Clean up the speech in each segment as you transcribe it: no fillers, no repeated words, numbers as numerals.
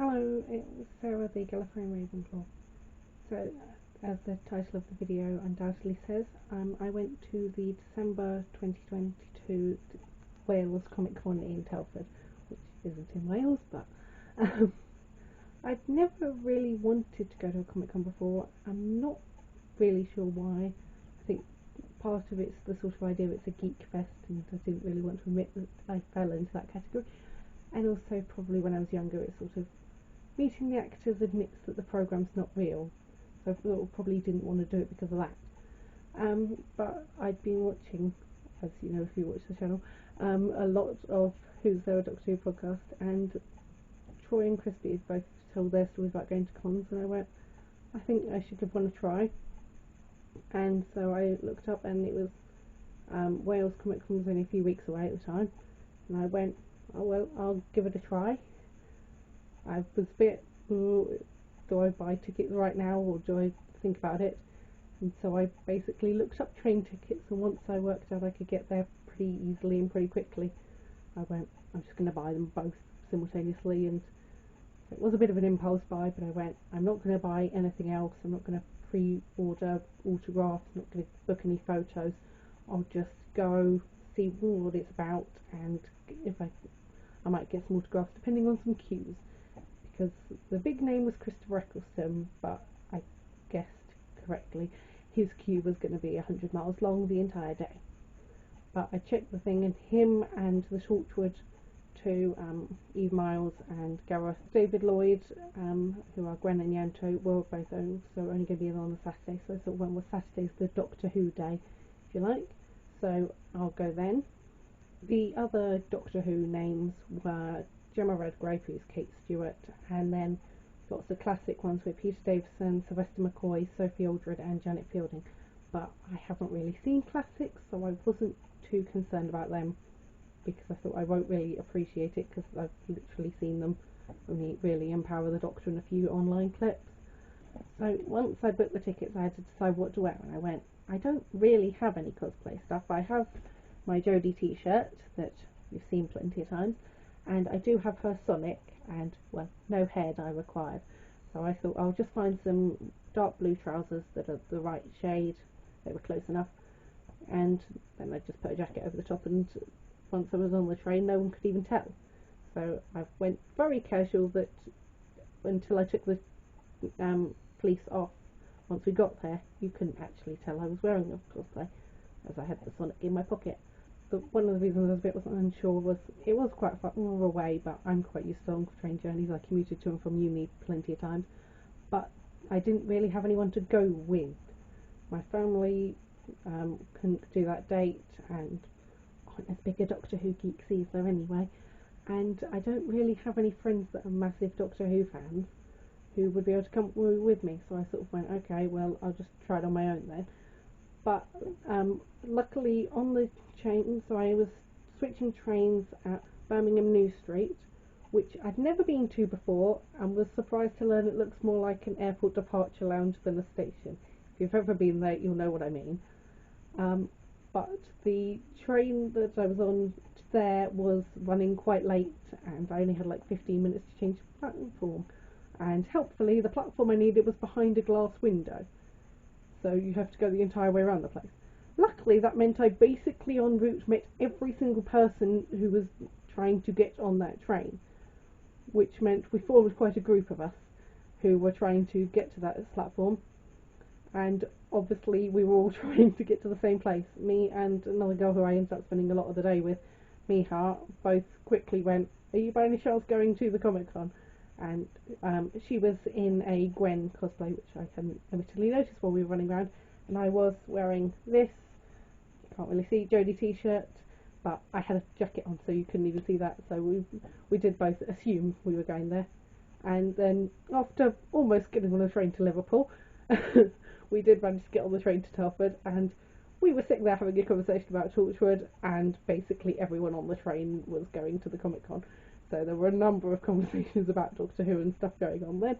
Hello, it's Sarah the Gallifreyan Ravenclaw. So, as the title of the video undoubtedly says, I went to the December 2022 Wales Comic Con in Telford, which isn't in Wales, but um, I'd never really wanted to go to a Comic Con before. I'm not really sure why. I think part of it's the sort of idea it's a geek fest, and I didn't really want to admit that I fell into that category. And also, probably when I was younger, it's sort of meeting the actors admits that the programme's not real, so I probably didn't want to do it because of that. But I'd been watching, as you know if you watch the channel, a lot of Who's There, a Doctor Who podcast, and Troy and Crispy both told their stories about going to cons, and I went, I think I should give one a try. And so I looked up, and it was Wales Comic Con was only a few weeks away at the time, and I went, oh well, I'll give it a try. I was a bit, do I buy tickets right now or do I think about it? And so I basically looked up train tickets, and once I worked out I could get there pretty easily and pretty quickly, I went, I'm just going to buy them both simultaneously. And it was a bit of an impulse buy, but I went, I'm not going to buy anything else, I'm not going to pre-order autographs, I'm not going to book any photos, I'll just go see what it's about, and if I might get some autographs depending on some cues. Because the big name was Christopher Eccleston, but I guessed correctly. His queue was going to be 100 miles long the entire day. But I checked the thing, and him and the Torchwood two, Eve Miles and Gareth David Lloyd, who are Gwen and Yanto, were both also only going to be there on the Saturday. So I thought, well, Saturday's the Doctor Who day, if you like. So I'll go then. The other Doctor Who names were Gemma Redgrave, who's Kate Stewart, and then lots of classic ones with Peter Davison, Sylvester McCoy, Sophie Aldred and Janet Fielding. But I haven't really seen classics, so I wasn't too concerned about them, because I thought I won't really appreciate it because I've literally seen them only really Empower the Doctor and a few online clips. So once I booked the tickets, I had to decide what to wear, and I went, I don't really have any cosplay stuff. I have my Jodie t-shirt that you've seen plenty of times, and I do have her Sonic, and, well, no hair dye required. So I thought I'll just find some dark blue trousers that are the right shade. They were close enough. And then I just put a jacket over the top, and once I was on the train, no one could even tell. So I went very casual that until I took the police off. Once we got there, you couldn't actually tell I was wearing a cosplay, as I had the Sonic in my pocket. But one of the reasons I was a bit unsure was it was quite far away, but I'm quite used to long train journeys. I commuted to and from uni plenty of times, but I didn't really have anyone to go with. My family couldn't do that date, and aren't as big a Doctor Who geeks either anyway, and I don't really have any friends that are massive Doctor Who fans who would be able to come with me, so I sort of went, okay, well, I'll just try it on my own then. But luckily on the train, so I was switching trains at Birmingham New Street, which I'd never been to before, and was surprised to learn it looks more like an airport departure lounge than a station. If you've ever been there, you'll know what I mean. But the train that I was on there was running quite late, and I only had like 15 minutes to change the platform. And helpfully, the platform I needed was behind a glass window, so you have to go the entire way around the place. Luckily, that meant I basically en route met every single person who was trying to get on that train, which meant we formed quite a group of us who were trying to get to that platform, and obviously we were all trying to get to the same place. Me and another girl who I ended up spending a lot of the day with, Miha, both quickly went, are you by any chance going to the Comic Con? And she was in a Gwen cosplay, which I hadn't admittedly noticed while we were running around, and I was wearing this, you can't really see, Jodie t-shirt, but I had a jacket on so you couldn't even see that, so we did both assume we were going there. And then after almost getting on a train to Liverpool, we did manage to get on the train to Telford, and we were sitting there having a conversation about Torchwood, and basically everyone on the train was going to the Comic Con. So there were a number of conversations about Doctor Who and stuff going on then,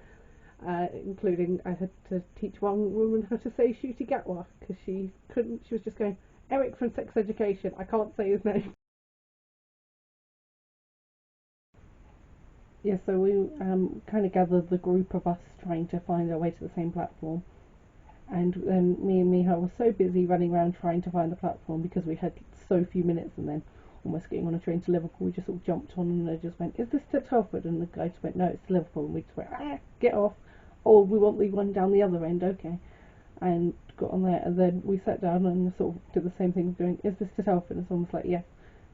including I had to teach one woman how to say Shooty Gatwa, because she couldn't, she was just going, Eric from Sex Education, I can't say his name. Yeah, so we kind of gathered the group of us trying to find our way to the same platform. And then me and Miha were so busy running around trying to find the platform because we had so few minutes, and then almost getting on a train to Liverpool, we just sort of jumped on and they just went, "Is this to Telford?" And the guy just went, "No, it's to Liverpool." And we just went, "Ah, get off." "Oh, we want the one down the other end, okay." And got on there, and then we sat down and sort of did the same thing, going, "Is this to Telford?" And someone was like, "Yeah."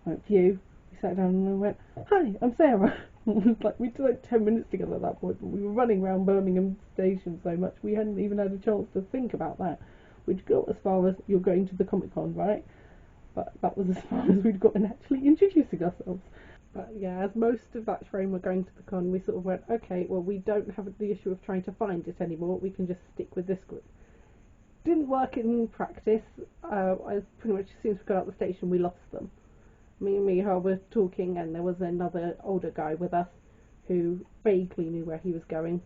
I went, "Phew." We sat down and I went, "Hi, I'm Sarah." It was like we took like 10 minutes together at that point, but we were running around Birmingham station so much we hadn't even had a chance to think about that. We'd got as far as, "You're going to the Comic Con, right?" But that was as far as we'd got in actually introducing ourselves. But yeah, as most of that train were going to the con, we sort of went, okay, well, we don't have the issue of trying to find it anymore. We can just stick with this group. Didn't work in practice. I pretty much as soon as we got out the station, we lost them. Me and Miha were talking, and there was another older guy with us who vaguely knew where he was going.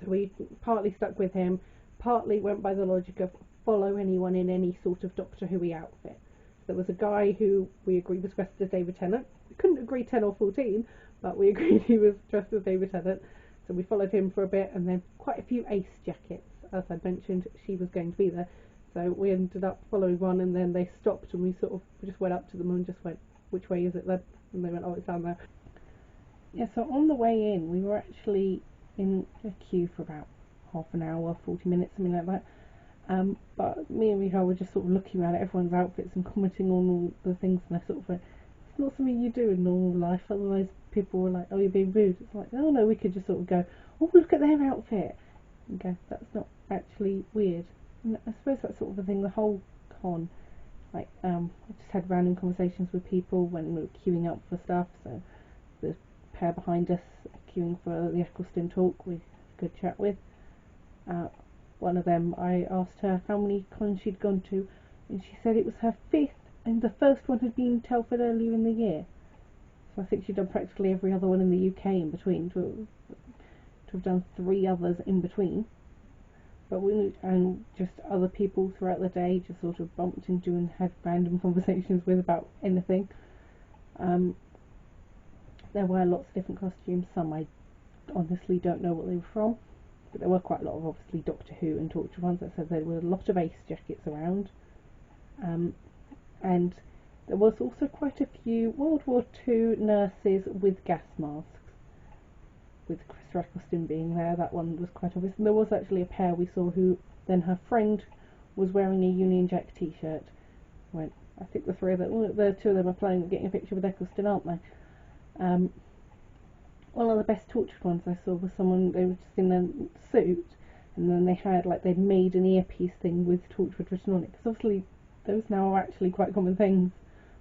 So we partly stuck with him, partly went by the logic of follow anyone in any sort of Doctor Who outfit. There was a guy who we agreed was dressed as David Tennant. We couldn't agree 10 or 14, but we agreed he was dressed as David Tennant. So we followed him for a bit, and then quite a few ace jackets. As I mentioned, she was going to be there. So we ended up following one, and then they stopped, and we sort of just went up to them and just went, "Which way is it then?" And they went, "Oh, it's down there." Yeah, so on the way in, we were actually in a queue for about half an hour, 40 minutes, something like that. But me and Michal were just sort of looking around at everyone's outfits and commenting on all the things, and I sort of went, "It's not something you do in normal life, otherwise people were like, oh, you're being rude." It's like, oh no, we could just sort of go, "Oh, look at their outfit," and go, "That's not actually weird." And I suppose that's sort of the thing, the whole con. Like, I just had random conversations with people when we were queuing up for stuff, so the pair behind us queuing for the Eccleston talk we had a good chat with. Uh, One of them, I asked her how many cons she'd gone to, and she said it was her fifth, and the first one had been Telford earlier in the year. So I think she'd done practically every other one in the UK in between, to have done 3 others in between. But and just other people throughout the day just sort of bumped into and had random conversations with about anything. Um, there were lots of different costumes, some I honestly don't know what they were from. But there were quite a lot of obviously Doctor Who and Torture ones. That said, there were a lot of ace jackets around, and there was also quite a few World War II nurses with gas masks, with Chris Eccleston being there. That one was quite obvious. And there was actually a pair we saw who then her friend was wearing a Union Jack t-shirt. Went, I think the 2 of them are planning on getting a picture with Eccleston, aren't they? One of the best tortured ones I saw was someone, they were just in a suit, and then they had, like, they'd made an earpiece thing with Torchwood written on it, because obviously those now are actually quite common things,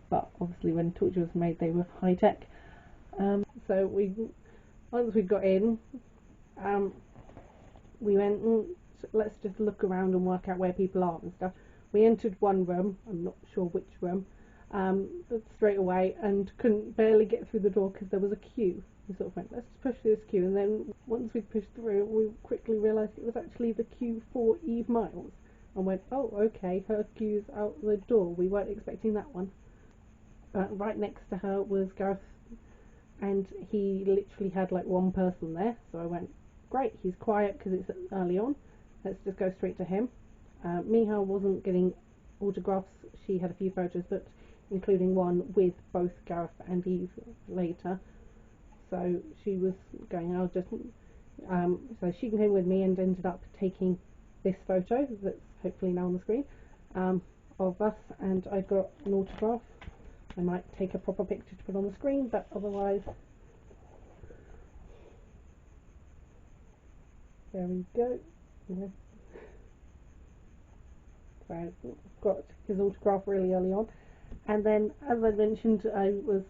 but obviously when Torchwood was made they were high tech. So once we got in, we went, let's just look around and work out where people are and stuff. We entered one room, I'm not sure which room, straight away, and couldn't barely get through the door because there was a queue. We sort of went, let's just push through this queue, and then once we'd pushed through, we quickly realised it was actually the queue for Eve Miles, and went, oh, okay, her queue's out the door. We weren't expecting that one. Right next to her was Gareth, and he literally had like one person there, so I went, great, he's quiet because it's early on, let's just go straight to him. Miha wasn't getting autographs, she had a few photos booked, including one with both Gareth and Eve later, so she was going, I'll just, so she came with me and ended up taking this photo that's hopefully now on the screen, of us, and I got an autograph. I might take a proper picture to put on the screen, but otherwise, there we go. Yeah. So I got his autograph really early on, and then, as I mentioned, I was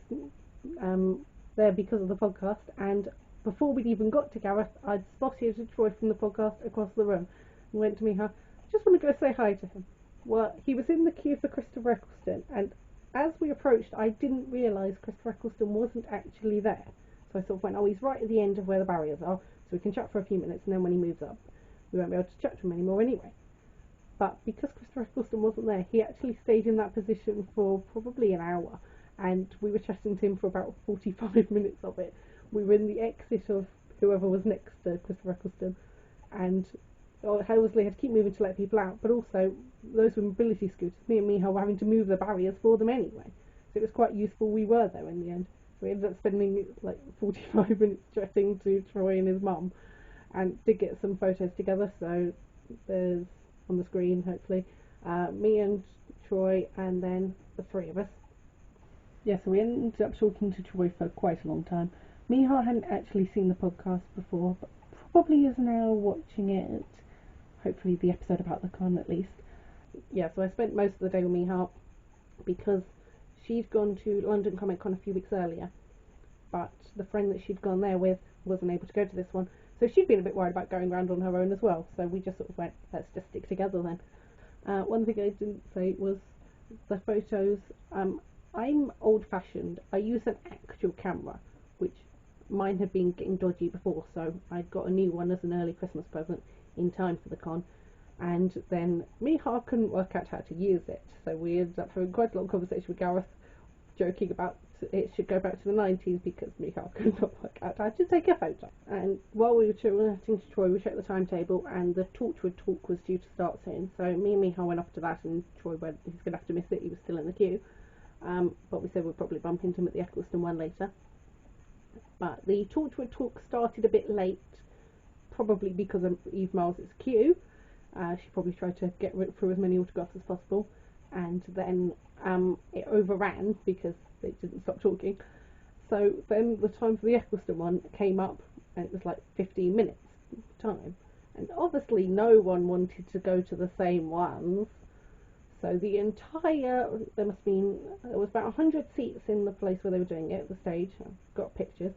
there because of the podcast, and before we'd even got to Gareth, I'd spotted Troy from the podcast across the room and went to Miha, just want to go say hi to him. Well, he was in the queue for Christopher Eccleston, and as we approached, I didn't realise Christopher Eccleston wasn't actually there. So I sort of went, oh, he's right at the end of where the barriers are, so we can chat for a few minutes, and then when he moves up, we won't be able to chat to him anymore anyway. But because Christopher Eccleston wasn't there, he actually stayed in that position for probably an hour, and we were chatting to him for about 45 minutes of it, we were in the exit of whoever was next to Christopher Eccleston, and Helsley had to keep moving to let people out, but also those with mobility scooters, me and Miha, were having to move the barriers for them anyway. So it was quite useful we were there in the end. So we ended up spending like 45 minutes chatting to Troy and his mum, and did get some photos together, so there's on the screen hopefully me and Troy and then the three of us. Yeah, so we ended up talking to Troy for quite a long time. Miha hadn't actually seen the podcast before, but probably is now watching it, hopefully the episode about the con at least. Yeah, so I spent most of the day with Miha because she'd gone to London Comic Con a few weeks earlier, but the friend that she'd gone there with wasn't able to go to this one, so she'd been a bit worried about going around on her own as well, so we just sort of went, let's just stick together then. One thing I didn't say was the photos. I'm old-fashioned. I use an actual camera, which mine had been getting dodgy before, so I got a new one as an early Christmas present in time for the con, and then Miha couldn't work out how to use it, so we ended up having quite a lot of conversation with Gareth, joking about it should go back to the 90s because Miha could not work out how to take a photo. And while we were chatting to Troy, we checked the timetable, and the Torchwood talk was due to start soon, so me and Miha went off to that, and Troy went, he's going to have to miss it, he was still in the queue. But we said we'd probably bump into him at the Eccleston one later. But the Torchwood talk started a bit late, probably because of Eve Miles' queue. She probably tried to get through as many autographs as possible, and then it overran because they didn't stop talking. So then the time for the Eccleston one came up, and it was like 15 minutes time. And obviously no one wanted to go to the same ones. So the entire, there was about 100 seats in the place where they were doing it, the stage. I've got pictures,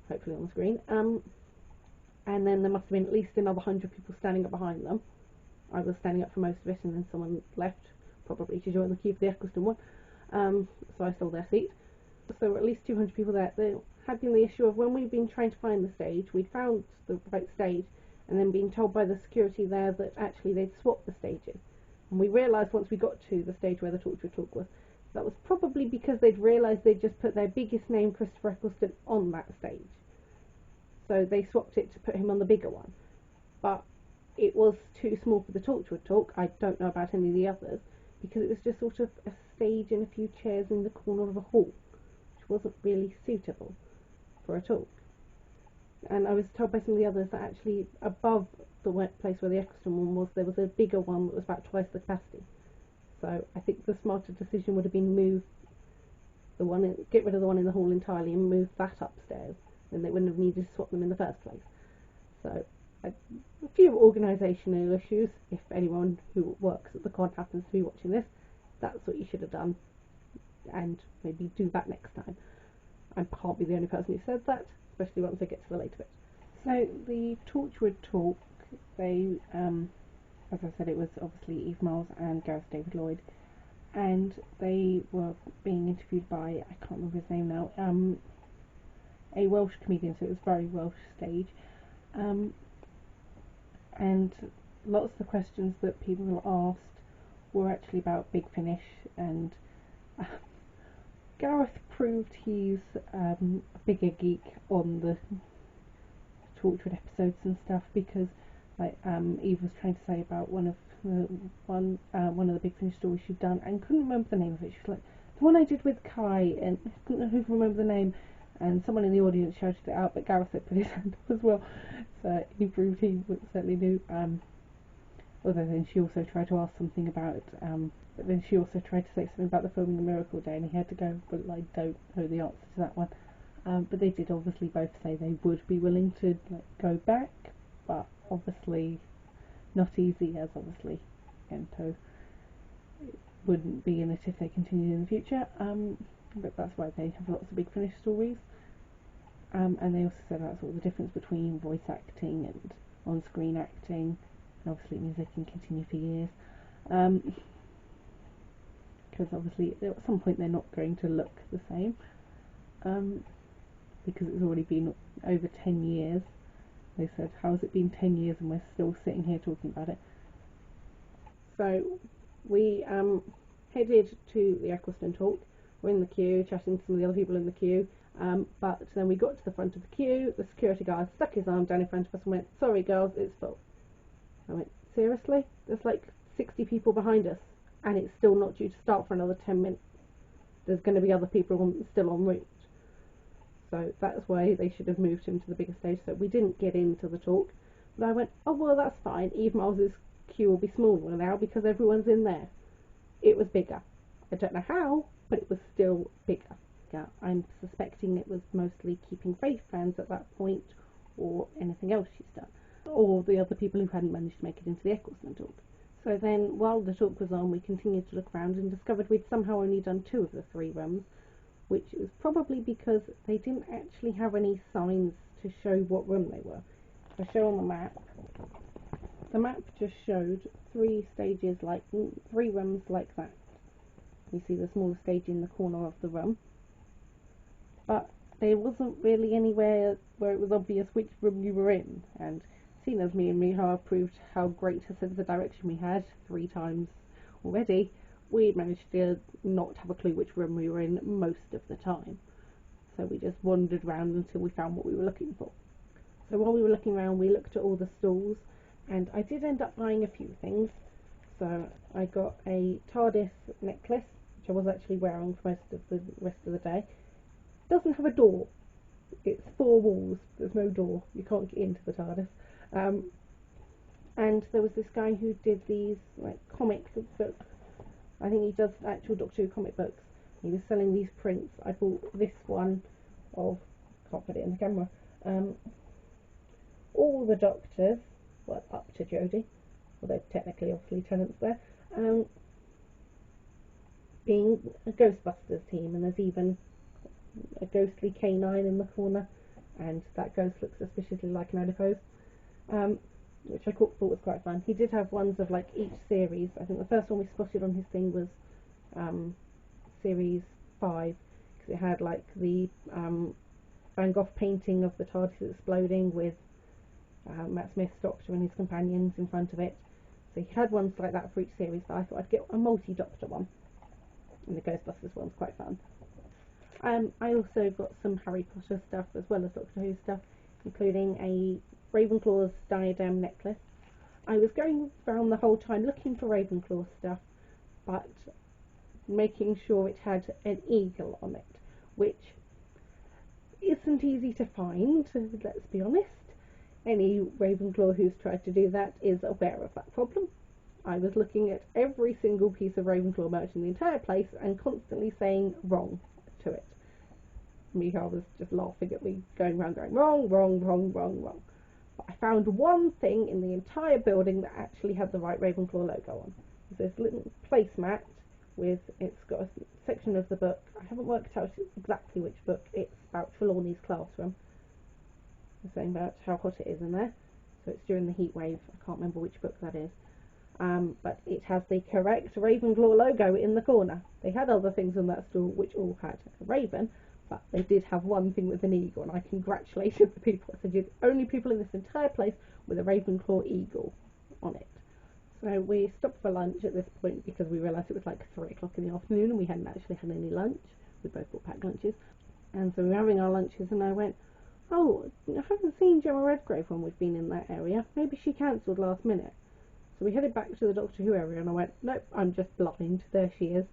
hopefully on the screen. And then there must have been at least another 100 people standing up behind them. I was standing up for most of it, and then someone left, probably to join the queue for the Eccleston one. So I stole their seat. So there were at least 200 people there. There had been the issue of when we'd been trying to find the stage, we'd found the right stage, and then being told by the security there that actually they'd swapped the stages. And we realised once we got to the stage where the Torchwood talk was, that was probably because they'd realised they'd just put their biggest name, Christopher Eccleston, on that stage. So they swapped it to put him on the bigger one. But it was too small for the Torchwood talk. I don't know about any of the others, because it was just sort of a stage and a few chairs in the corner of a hall, which wasn't really suitable for a talk. And I was told by some of the others that actually above the place where the Eccleston one was, there was a bigger one that was about twice the capacity. So I think the smarter decision would have been get rid of the one in the hall entirely and move that upstairs. Then they wouldn't have needed to swap them in the first place. So a few organisational issues. If anyone who works at the con happens to be watching this, that's what you should have done, and maybe do that next time. I can't be the only person who said that, especially once I get to the later bit. So the Torchwood talk, they, as I said, it was obviously Eve Miles and Gareth David Lloyd, and they were being interviewed by, I can't remember his name now, a Welsh comedian, so it was very Welsh stage, and lots of the questions that people asked were actually about Big Finish, and Gareth proved he's a bigger geek on the Torchwood episodes and stuff, because like Eve was trying to say about one of the Big Finish stories she'd done and couldn't remember the name of it. She was like, the one I did with Kai, and who can remember the name, and someone in the audience shouted it out, but Gareth had put his hand up as well, so he proved he certainly knew. Although then she also tried to ask something about it, but then she also tried to say something about the filming of Miracle Day, and he had to go, but I don't know the answer to that one. But they did obviously both say they would be willing to go back, but obviously not easy, as obviously Gento wouldn't be in it if they continued in the future. But that's why they have lots of Big Finish stories. And they also said that's sort of the difference between voice acting and on-screen acting. And obviously it means they can continue for years. Because obviously at some point they're not going to look the same. Because it's already been over 10 years. They said, how has it been 10 years and we're still sitting here talking about it? So we headed to the Eccleston talk. We're in the queue, chatting to some of the other people in the queue. But then we got to the front of the queue, the security guard stuck his arm down in front of us and went, "Sorry girls, it's full." I went, "Seriously? There's like 60 people behind us and it's still not due to start for another 10 minutes. There's going to be other people still en route." So that's why they should have moved him to the bigger stage. So we didn't get into the talk. But I went, "Oh well, that's fine. Eve Miles's queue will be smaller now because everyone's in there." It was bigger. I don't know how, but it was still bigger. Yeah, I'm suspecting it was mostly keeping faith fans at that point, or anything else she's done, or the other people who hadn't managed to make it into the Eccleston talk. So then, while the talk was on, we continued to look around and discovered we'd somehow only done 2 of the 3 rooms, which was probably because they didn't actually have any signs to show what room they were. If I show on the map just showed 3 stages, like 3 rooms like that. You see the small stage in the corner of the room, but there wasn't really anywhere where it was obvious which room you were in, and seeing as me and Miha proved how great a sense of direction we had 3 times already, we managed to not have a clue which room we were in most of the time. So we just wandered around until we found what we were looking for. So while we were looking around, we looked at all the stalls, and I did end up buying a few things. So I got a TARDIS necklace, which I was actually wearing for most of the rest of the day. It doesn't have a door. It's 4 walls. There's no door. You can't get into the TARDIS. And there was this guy who did these like comic books. I think he does actual Doctor Who comic books. He was selling these prints. I bought this one of, can't put it in the camera, all the Doctors, well, up to Jodie, although technically obviously Tennant's there, being a Ghostbusters team, and there's even a ghostly canine in the corner, and that ghost looks suspiciously like an adipose, which I thought was quite fun. He did have ones of like each series. I think the first one we spotted on his thing was series 5, because it had like the Van Gogh painting of the TARDIS exploding with Matt Smith's Doctor and his companions in front of it. So he had ones like that for each series, but I thought I'd get a multi-Doctor one, and the Ghostbusters one's quite fun. I also got some Harry Potter stuff as well as Doctor Who stuff, including a Ravenclaw's diadem necklace. I was going around the whole time looking for Ravenclaw stuff, but making sure it had an eagle on it, which isn't easy to find, let's be honest. Any Ravenclaw who's tried to do that is aware of that problem. I was looking at every single piece of Ravenclaw merch in the entire place and constantly saying wrong to it. Miha was just laughing at me, going around going wrong, wrong, wrong, wrong, wrong. But I found one thing in the entire building that actually had the right Ravenclaw logo on. There's this little placemat with, it's got a section of the book. I haven't worked out exactly which book. It's about Trelawney's classroom. It's saying about how hot it is in there. So it's during the heat wave. I can't remember which book that is. But it has the correct Ravenclaw logo in the corner. They had other things on that stool which all had a raven, but they did have one thing with an eagle, and I congratulated the people. I said, "You're the only people in this entire place with a Ravenclaw eagle on it." So we stopped for lunch at this point because we realised it was like 3 o'clock in the afternoon and we hadn't actually had any lunch. We both bought packed lunches. And so we were having our lunches, and I went, "Oh, I haven't seen Gemma Redgrave when we've been in that area. Maybe she cancelled last minute." So we headed back to the Doctor Who area, and I went, "Nope, I'm just blind. There she is.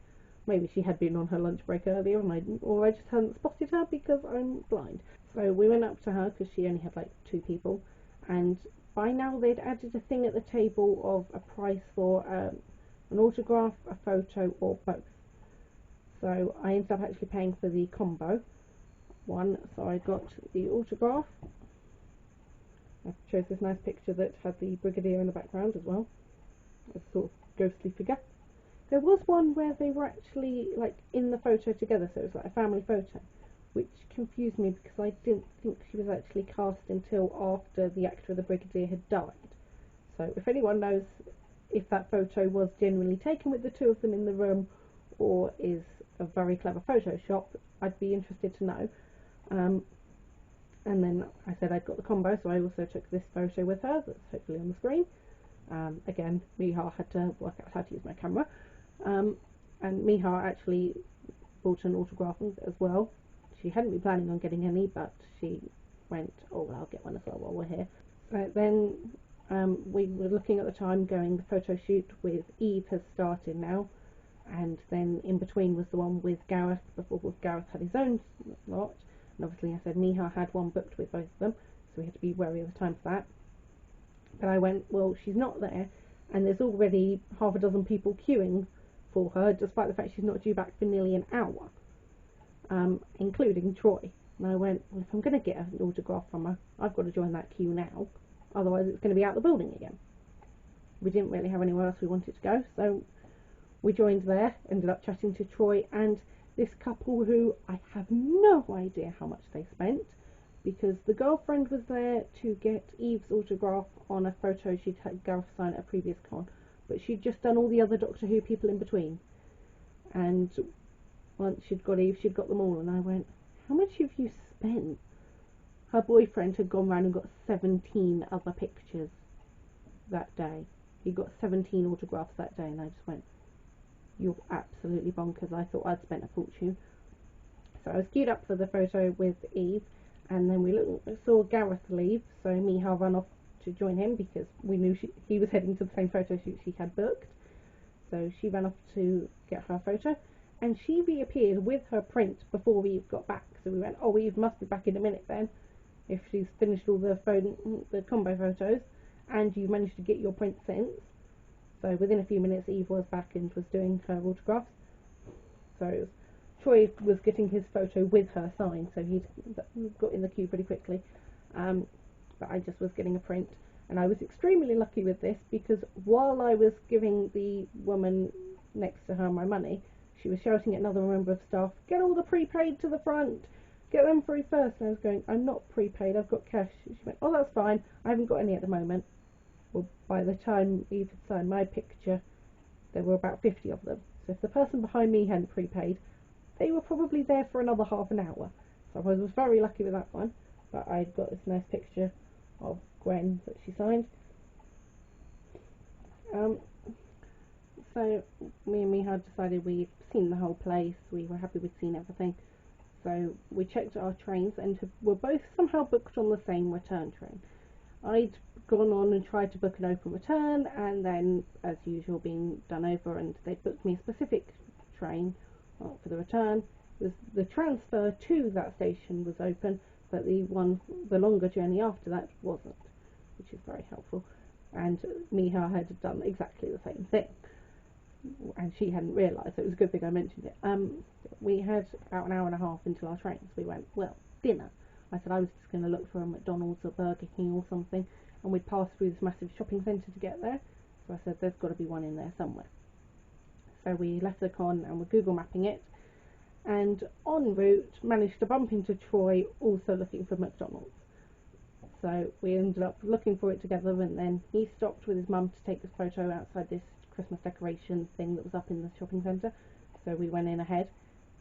Maybe she had been on her lunch break earlier, or I just hadn't spotted her because I'm blind." So we went up to her because she only had like 2 people, and by now they'd added a thing at the table of a price for an autograph, a photo, or both. So I ended up actually paying for the combo one. So I got the autograph. I chose this nice picture that had the Brigadier in the background as well, a sort of ghostly figure. There was one where they were actually like in the photo together, so it was like a family photo, which confused me because I didn't think she was actually cast until after the actor of the Brigadier had died. So if anyone knows if that photo was genuinely taken with the 2 of them in the room or is a very clever Photoshop, I'd be interested to know. And then I said I'd got the combo, so I also took this photo with her, that's hopefully on the screen. Again, Miha had to work out how to use my camera. And Miha actually bought an autograph as well. she hadn't been planning on getting any, but she went, oh well, I'll get one as well while we're here. So then we were looking at the time going, the photo shoot with Eve has started now, and then in between was the one with Gareth, before Gareth had his own lot, and obviously I said Miha had one booked with both of them, so we had to be wary of the time for that. But I went, well, she's not there, and there's already half a dozen people queuing for her, despite the fact she's not due back for nearly an hour, including Troy. And I went, well, if I'm going to get an autograph from her, I've got to join that queue now, otherwise it's going to be out the building again. We didn't really have anywhere else we wanted to go, so we joined there, ended up chatting to Troy and this couple who I have no idea how much they spent, because the girlfriend was there to get Eve's autograph on a photo she'd had Gareth sign at a previous con, but she'd just done all the other Doctor Who people in between, and once she'd got Eve, she'd got them all, and I went, how much have you spent? Her boyfriend had gone round and got 17 other pictures that day. He got 17 autographs that day, and I just went, you're absolutely bonkers. I thought I'd spent a fortune. So I was queued up for the photo with Eve, and then we saw Gareth leave, so Miha ran off to join him because we knew he was heading to the same photo shoot she had booked. So she ran off to get her photo, and she reappeared with her print before Eve got back. So we went, oh, Eve must be back in a minute then, if she's finished all the combo photos, and you managed to get your print since. So within a few minutes Eve was back and was doing her autographs. So Troy was getting his photo with her signed, so he'd got in the queue pretty quickly. But I just was getting a print, and I was extremely lucky with this because while I was giving the woman next to her my money, she was shouting at another member of staff, get all the prepaid to the front, get them through first. And I was going, I'm not prepaid, I've got cash. She went, oh, that's fine, I haven't got any at the moment. Well, by the time Eve had signed my picture, there were about 50 of them. So if the person behind me hadn't prepaid, they were probably there for another half an hour. So I was very lucky with that one. But I got this nice picture of Gwen that she signed. So me and Miha decided we'd seen the whole place, we were happy we'd seen everything. So we checked our trains and were both somehow booked on the same return train. I'd gone on and tried to book an open return, and then, as usual, being done over, and they booked me a specific train for the return. The transfer to that station was open, but the longer journey after that wasn't, which is very helpful. And Miha had done exactly the same thing, and she hadn't realised, so it was a good thing I mentioned it. We had about an hour and a half until our trains. We went, well, dinner. I said I was just going to look for a McDonald's or Burger King or something, and we'd pass through this massive shopping centre to get there, so I said there's got to be one in there somewhere. So we left the con and were Google mapping it, and en route managed to bump into Troy also looking for McDonald's. So we ended up looking for it together, and then he stopped with his mum to take this photo outside this Christmas decoration thing that was up in the shopping centre, so we went in ahead.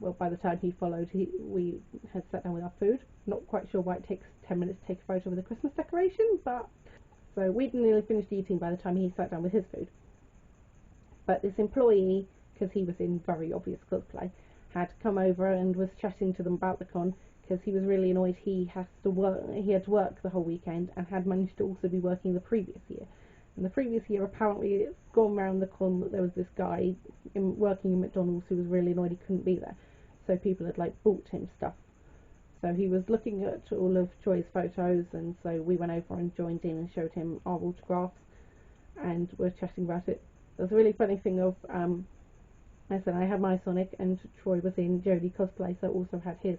Well, by the time he followed, we had sat down with our food. Not quite sure why it takes 10 minutes to take a photo with a Christmas decoration, but so we'd nearly finished eating by the time he sat down with his food. But this employee, because he was in very obvious cosplay, had come over and was chatting to them about the con, because he was really annoyed he had to work the whole weekend and had managed to also be working the previous year. And the previous year, apparently, it's gone round the con that there was this guy working in McDonald's who was really annoyed he couldn't be there. So people had, bought him stuff. So he was looking at all of Troy's photos, and so we went over and joined in and showed him our autographs, and were chatting about it. There's a really funny thing of, I said I had my Sonic, and Troy was in Jodie cosplay, so also had his.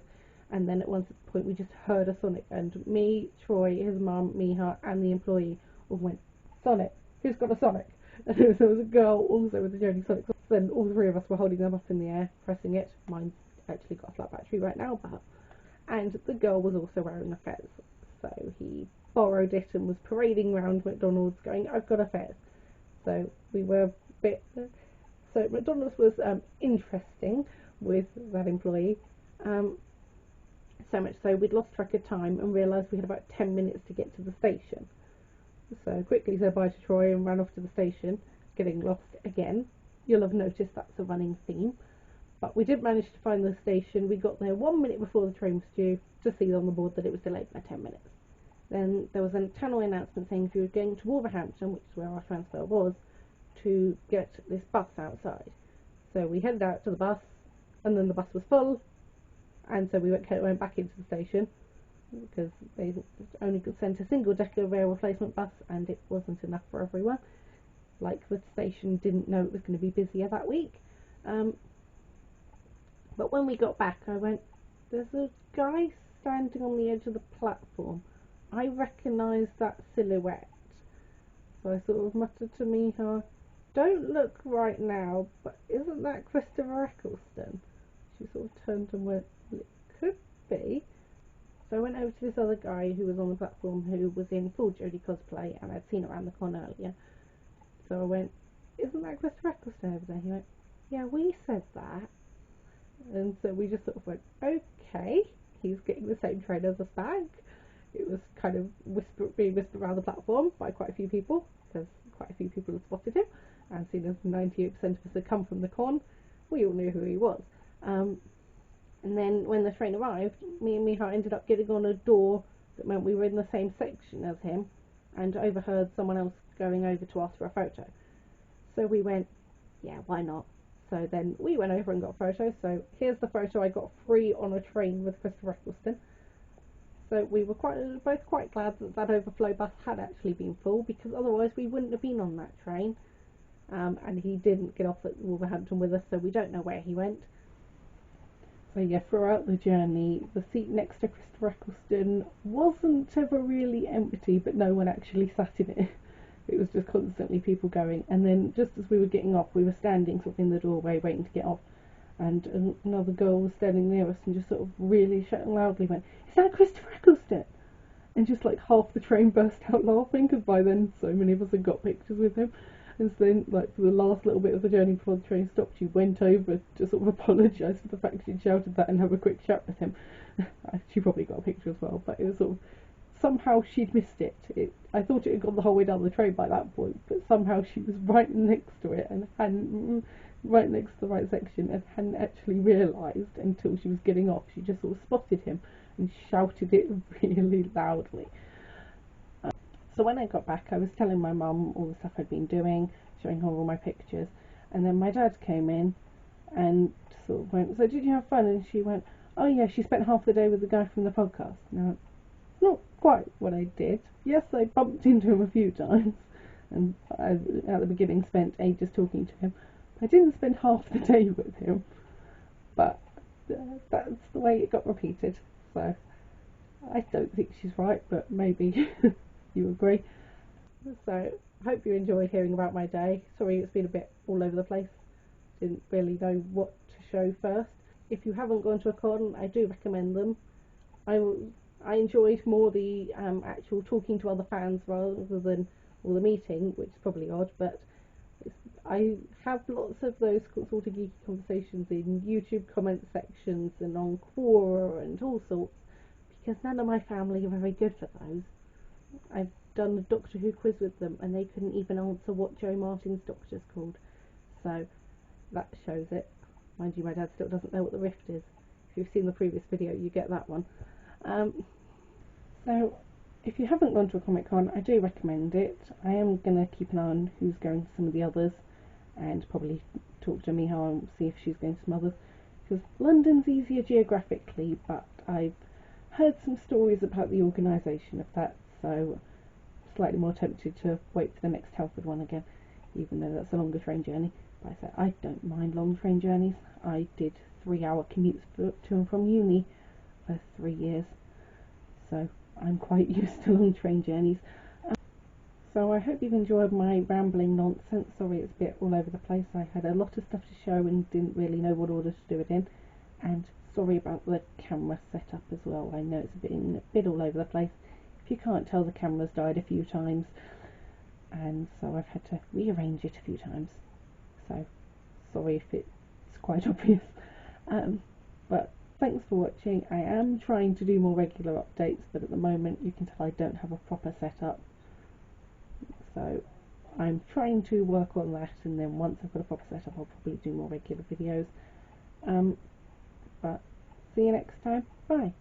And then at one point we just heard a Sonic, and me, Troy, his mum, Miha, and the employee all went, Sonic, who's got a Sonic? And there was a girl also with the Jodie Sonic. Then all three of us were holding them up in the air, pressing it. Mine's actually got a flat battery right now, but... And the girl was also wearing a fez, so he borrowed it and was parading around McDonald's going, I've got a fez. So we were a bit... So McDonald's was interesting with that employee. So much so we'd lost track of time and realised we had about 10 minutes to get to the station. So quickly said bye to Troy and ran off to the station, getting lost again. You'll have noticed that's a running theme. But we did manage to find the station. We got there 1 minute before the train was due to see on the board that it was delayed by 10 minutes. Then there was a channel announcement saying if you were going to Wolverhampton, which is where our transfer was, to get this bus outside. So we headed out to the bus, and then the bus was full, and so we went back into the station because they only sent a single-decker rail replacement bus, and it wasn't enough for everyone. Like, the station didn't know it was going to be busier that week. But when we got back, I went, there's a guy standing on the edge of the platform. I recognise that silhouette. So I sort of muttered to Miha, don't look right now, but isn't that Christopher Eccleston? She sort of turned and went, it could be. So I went over to this other guy who was on the platform who was in full Jodie cosplay, and I'd seen around the corner earlier. So I went, isn't that Christopher Eccleston over there? He went, yeah, we said that. And so we just sort of went, okay, he's getting the same train as us back. It was kind of being whispered around the platform by quite a few people, because quite a few people had spotted him, and seeing as 98% of us had come from the con, we all knew who he was. And then when the train arrived, me and Miha ended up getting on a door that meant we were in the same section as him, and overheard someone else going over to ask for a photo. So we went, yeah, why not? So then we went over and got a photo. So here's the photo I got free on a train with Christopher Eccleston. So we were both quite glad that overflow bus had actually been full, because otherwise we wouldn't have been on that train. And he didn't get off at Wolverhampton with us, so we don't know where he went. So yeah, throughout the journey, the seat next to Christopher Eccleston wasn't ever really empty, but no one actually sat in it. It was just constantly people going, and then just as we were getting off, we were standing sort of in the doorway waiting to get off, and another girl was standing near us and just sort of really shouting loudly went, is that Christopher Eccleston? And just like half the train burst out laughing, because by then so many of us had got pictures with him. And so then, like, for the last little bit of the journey before the train stopped, she went over to sort of apologise for the fact she'd shouted that and have a quick chat with him. She probably got a picture as well, but it was sort of, somehow she'd missed it. I thought it had gone the whole way down the train by that point, but somehow she was right next to it and hadn't, right next to the right section, and hadn't actually realised until she was getting off. She just sort of spotted him and shouted it really loudly. So when I got back, I was telling my mum all the stuff I'd been doing, showing her all my pictures, and then my dad came in and sort of went, so did you have fun? And she went, oh yeah, she spent half the day with the guy from the podcast. Now, not quite what I did. Yes, I bumped into him a few times, and I, at the beginning, spent ages talking to him. I didn't spend half the day with him, but that's the way it got repeated. So I don't think she's right, but maybe you agree. So I hope you enjoyed hearing about my day. Sorry it's been a bit all over the place. Didn't really know what to show first. If you haven't gone to a con, I do recommend them. I enjoyed more the actual talking to other fans rather than all the meeting, which is probably odd, but I have lots of those sort of geeky conversations in YouTube comment sections and on Quora and all sorts, because none of my family are very good for those. I've done a Doctor Who quiz with them and they couldn't even answer what Joe Martin's Doctor's called, so that shows it. Mind you, my dad still doesn't know what the Rift is. If you've seen the previous video, you get that one. So if you haven't gone to a Comic Con, I do recommend it. I am going to keep an eye on who's going to some of the others, and probably talk to Miha and see if she's going to some others, because London's easier geographically, but I've heard some stories about the organisation of that, so slightly more tempted to wait for the next Telford one again, even though that's a longer train journey. But I say I don't mind long train journeys. I did 3-hour commutes to and from uni for 3 years, so I'm quite used to long train journeys. So I hope you've enjoyed my rambling nonsense. Sorry it's a bit all over the place. I had a lot of stuff to show and didn't really know what order to do it in. And sorry about the camera setup as well. I know it's been a bit all over the place. If you can't tell, the camera's died a few times, and so I've had to rearrange it a few times. So sorry if it's quite obvious. But thanks for watching. I am trying to do more regular updates, but at the moment you can tell I don't have a proper setup. So I'm trying to work on that, and then once I've got a proper setup I'll probably do more regular videos. But see you next time. Bye.